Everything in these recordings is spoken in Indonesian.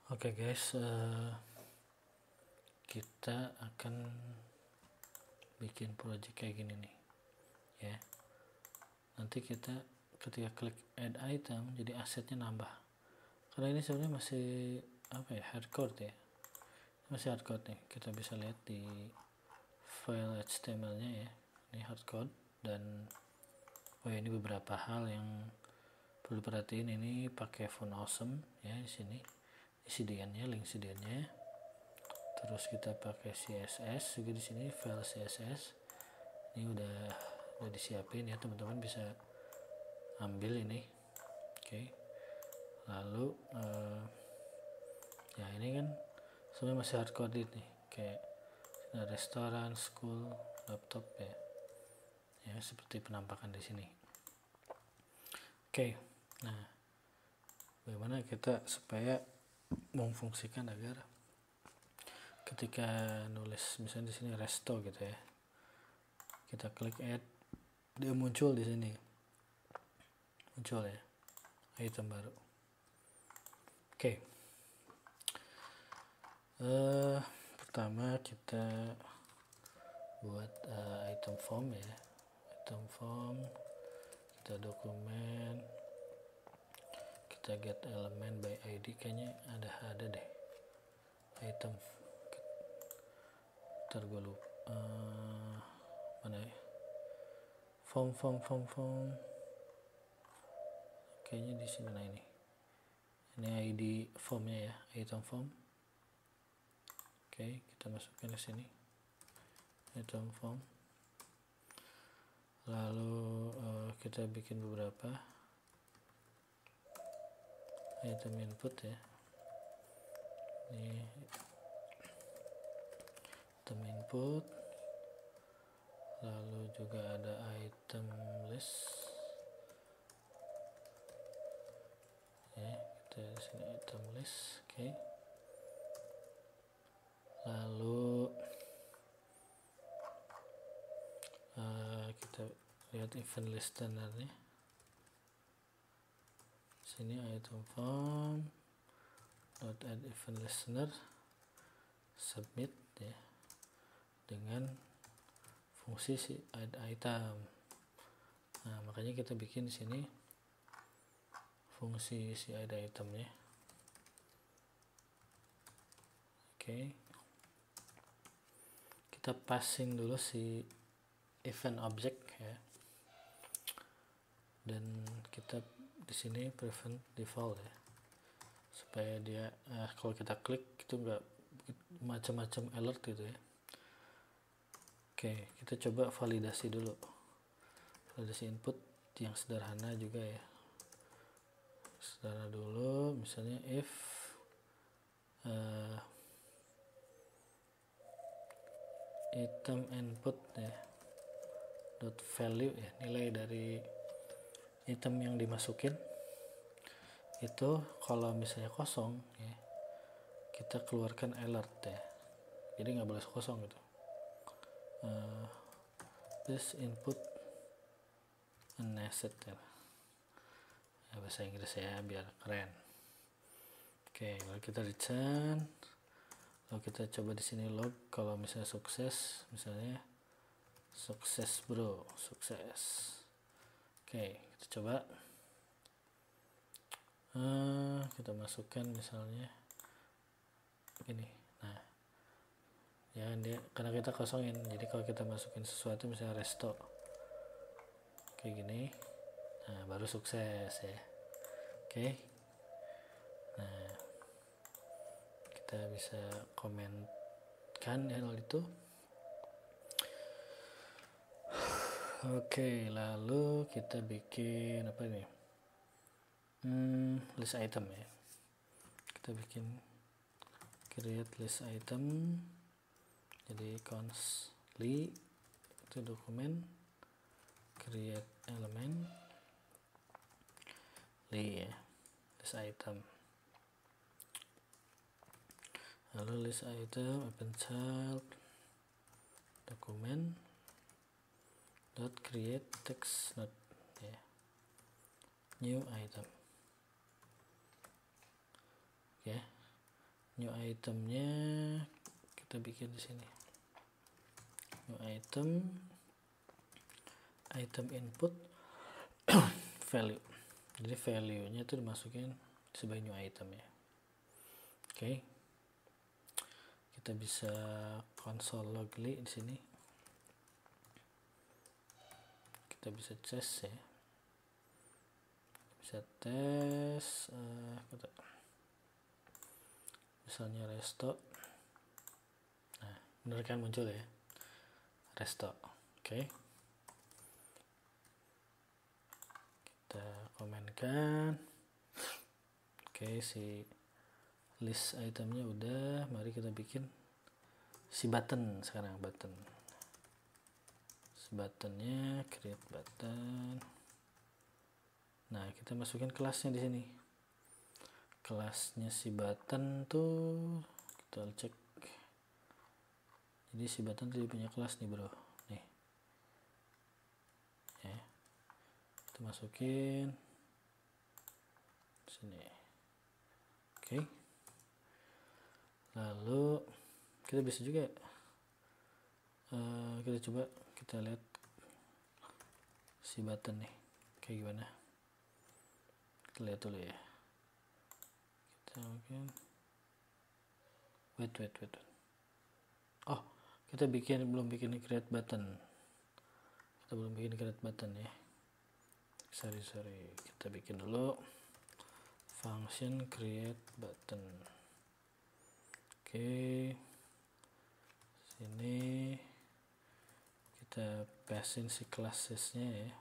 Oke guys, kita akan bikin project kayak gini nih ya. Nanti kita ketika klik add item, jadi asetnya nambah. Karena ini sebenarnya masih hardcode ya, masih hardcode nih. Kita bisa lihat di file HTML nya ya, ini hardcode. Dan ini beberapa hal yang perlu perhatiin. Ini pakai font awesome ya di sini, CDN-nya, link CDN-nya. Terus kita pakai CSS juga di sini, file CSS. Ini udah disiapin ya, teman-teman bisa ambil ini. Oke. Lalu ya ini kan sebenarnya masih hardcode nih, kayak restoran, school, laptop ya. Ya seperti penampakan di sini. Oke. Nah, bagaimana kita supaya memfungsikan agar ketika nulis misalnya di sini resto gitu ya, kita klik add, dia muncul di sini, muncul ya item baru. Oke. Pertama kita buat item form ya, item form, kita dokumen, kita get element by ID, kayaknya ada deh item. Ntar gue lupa mana ya, form kayaknya di sini. Nah ini ID formnya ya, item form. Oke, kita masukkan ke sini item form. Lalu kita bikin beberapa item input ya. Ini item input, lalu juga ada item list ya, kita di sini item list. Oke. Lalu kita lihat event listenernya, sini item form dot add event listener, submit ya, dengan fungsi si add item. Nah, makanya kita bikin di sini fungsi si add itemnya. Oke. Kita passing dulu si event object ya. Dan kita di sini prevent default ya, supaya dia kalau kita klik itu enggak macam-macam alert gitu ya. Oke, kita coba validasi dulu. Validasi input yang sederhana juga ya. Sederhana dulu, misalnya if item input ya dot value ya, nilai dari item yang dimasukin itu kalau misalnya kosong ya, kita keluarkan alert ya, jadi nggak boleh kosong gitu. This input unassed ya, bahasa Inggris ya biar keren. Oke, lalu kita return, lalu kita coba di sini log kalau misalnya sukses, misalnya sukses bro, sukses. Oke, kita coba kita masukkan misalnya ini. Nah ya, dia karena kita kosongin, jadi kalau kita masukin sesuatu misalnya resto kayak gini, nah baru sukses ya. Oke. Nah, kita bisa komenkan hal itu. Oke, lalu kita bikin apa nih? List item ya. Kita bikin create list item. Jadi constly itu dokumen create element ya, list item. Lalu list item open child dokumen dot create text node ya, new item. Oke. new itemnya kita bikin di sini, new item input value. Jadi value nya itu dimasukin sebagai new item ya. Oke. Kita bisa console logly di sini. Kita bisa tes ya. Bisa tes misalnya resto. Nah, bener kan muncul ya. Resto. Oke. Kita komenkan. Oke, si list itemnya udah, mari kita bikin si button sekarang, button. Si buttonnya create button. Nah, kita masukin kelasnya di sini. Kelasnya si button tuh kita cek. Jadi si button tadi punya kelas nih, bro. Nih. Ya. Kita masukin sini. Oke. Lalu kita bisa juga kita coba kita lihat si button nih kayak gimana. Kita lihat dulu ya. Kita mungkin wait. Oh, kita belum bikin create button. Kita belum bikin create button ya. Sorry. Kita bikin dulu function create button. Oke, sini kita passein si classesnya ya.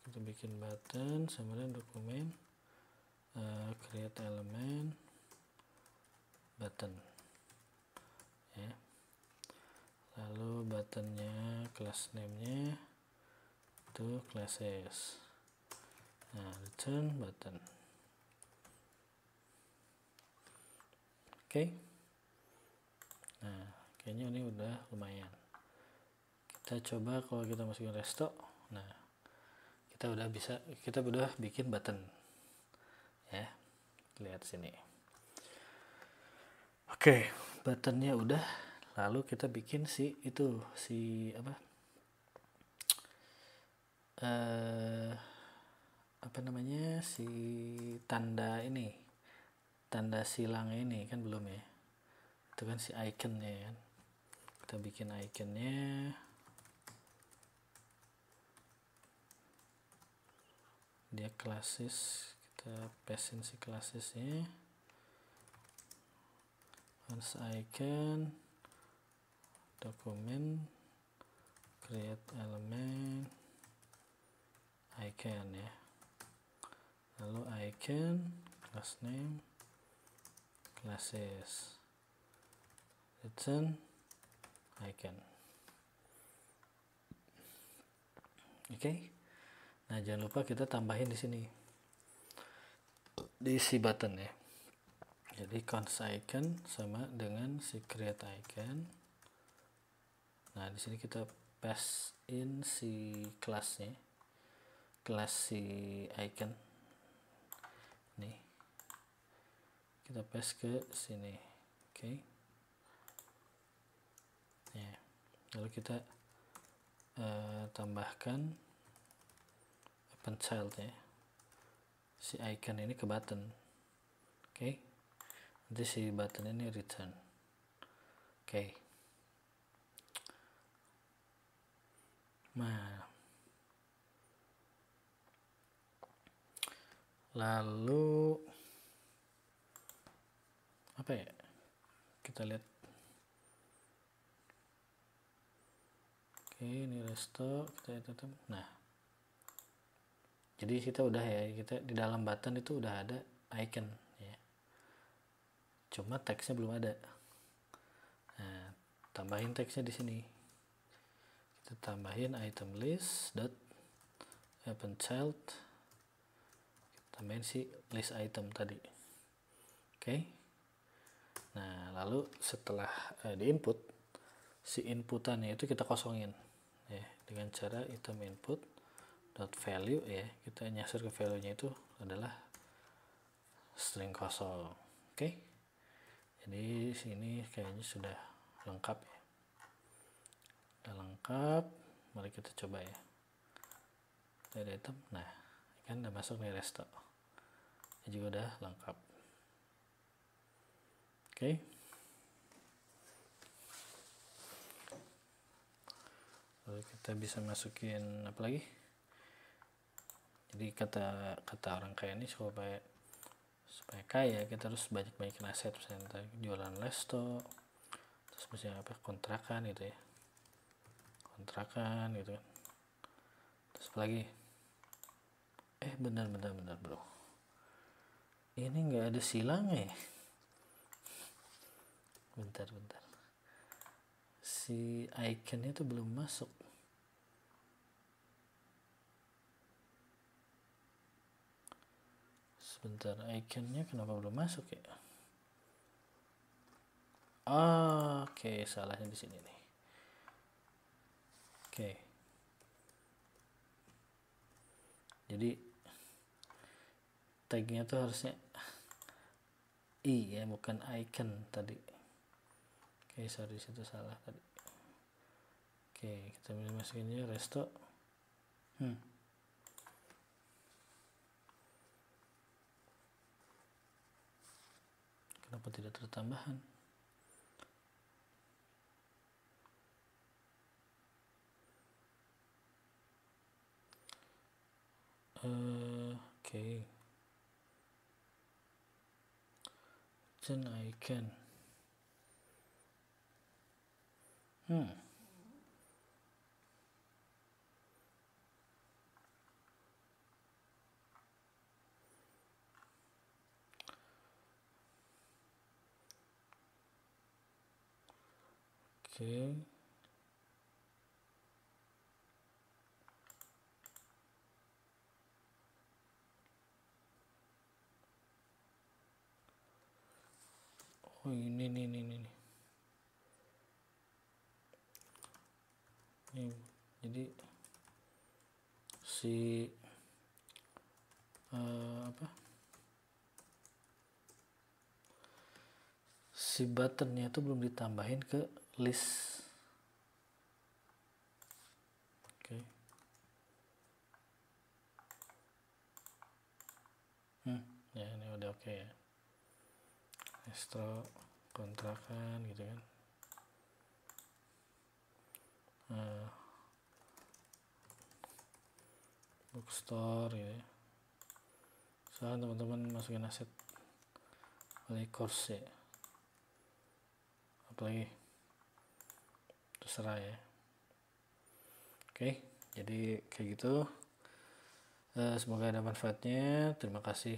Kita bikin button sama dengan dokumen create element button ya. Lalu buttonnya class name-nya itu classes. Nah, return button. Oke. Nah, kayaknya ini udah lumayan. Kita coba kalau kita masukin resto. Nah, kita udah bikin button. Ya. Lihat sini. Oke, buttonnya udah. Lalu kita bikin si si tanda ini, tanda silang ini kan belum ya, itu kan si iconnya kan. Kita bikin iconnya, dia classes, kita passein si classesnya, once icon dokumen create element icon ya. Lalu icon class name classes return icon. Oke. Nah, jangan lupa kita tambahin di sini di si button ya. Jadi const icon sama dengan si create icon. Nah, di sini kita pass in si kelasnya, kelas si icon nih, kita paste ke sini. Oke. Ya, lalu kita tambahkan open child ya, si icon ini ke button. Oke. Nanti si button ini return. Oke. Nah, lalu apa ya, kita lihat. Oke, ini resto, kita tutup. Nah, jadi kita udah ya, kita di dalam button itu udah ada icon ya, cuma teksnya belum ada. Nah, tambahin teksnya di sini. Kita tambahin item list dot open child, tambahin si list item tadi. Oke. Nah, lalu setelah di input, si inputannya itu kita kosongin ya, dengan cara item input dot value ya, kita nyasar ke value nya itu adalah string kosong. Oke. Jadi sini kayaknya sudah lengkap ya. Sudah lengkap. Mari kita coba ya. Ada item. Nah, kan udah masuk nih resto. Ini juga udah lengkap. Oke. Lalu kita bisa masukin apa lagi? Jadi kata orang kaya ini supaya kaya kita harus banyak-banyakin aset, misalnya jualan resto, terus misalnya apa, kontrakan gitu ya, kontrakan gitu kan. Terus apa lagi? Bentar bro, ini nggak ada silangnya ya. Bentar, si iconnya tuh belum masuk. Sebentar, iconnya kenapa belum masuk ya? Oke, salahnya di sini nih. Oke. Jadi tagnya tuh harusnya i ya, bukan icon tadi. Oke, sorry, situ salah tadi. Oke, kita masukinnya resto. Kenapa tidak tertambahan? Oke. Then I can. Oke. Oh, ini. Jadi si si buttonnya itu belum ditambahin ke list. Oke. Ya ini udah oke ya. Resto, kontrakan gitu kan. Bookstore gitu ya. Soalnya teman-teman masukin aset oleh course ya. Apalagi terserah ya. Oke, jadi kayak gitu. Semoga ada manfaatnya. Terima kasih